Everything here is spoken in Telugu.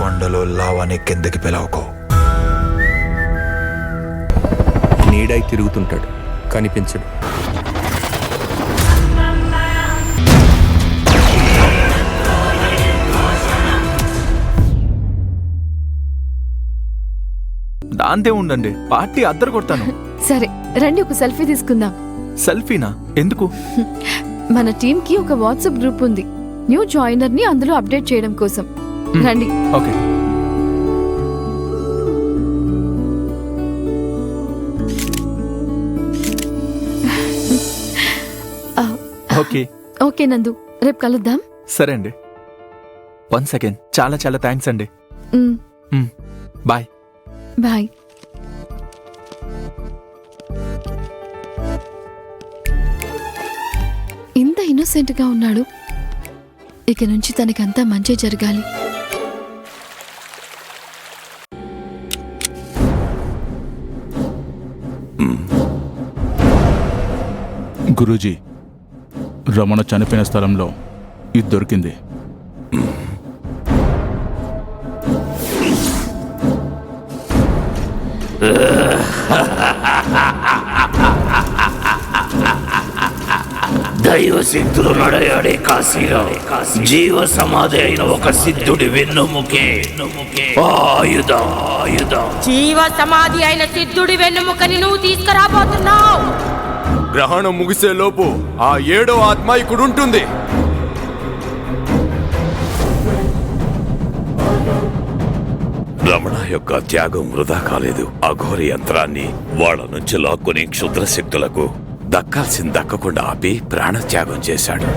కొండలో లావాని కిందకి పిలవకో. నీడై తిరుగుతుంటాడు, కనిపించడు. దాంతే ఉండండి, పార్టీ అద్దరు కొడతాను. సరే రండి, ఒక సెల్ఫీ తీసుకుందాం. సెల్ఫీనా? ఎందుకు? మన టీమ్ కి ఒక వాట్సాప్ గ్రూప్ ఉంది, న్యూ జాయినర్ ని అందులో అప్డేట్ చేయడం కోసం. రండి. ఓకే. ఓకే ఓకే నందు, రేపు కలుద్దాం. సరే అండి. 1 సెకండ్. చాలా చాలా థ్యాంక్స్ అండి. బాయ్. బాయ్. ఇంత ఇన్నోసెంట్ గా ఉన్నాడు, ఇక నుంచి తనకంతా మంచి జరగాలి. గురూజీ, రమణ చనిపోయిన స్థలంలో ఇది దొరికింది. దైవ సిద్ధులు నడయాడే కాశీలో జీవ సమాధి అయిన ఒక సిద్ధుడి వెన్నుముకే ఆయుధం. జీవ సమాధి అయిన సిద్ధుడి వెన్నుముకని నువ్వు తీసుకురాబోతున్నావు. గ్రహణం ముగిసే లోపు ఆ 7వ ఆత్మ ఇక్కడుంటుంది. రమణ యొక్క త్యాగం వృధా కాలేదు. అఘోరి యంత్రాన్ని వాళ్ళ నుంచి లాక్కుని క్షుద్ర శక్తులకు దక్కాల్సింది దక్కకుండా ఆపి ప్రాణత్యాగం చేశాడు.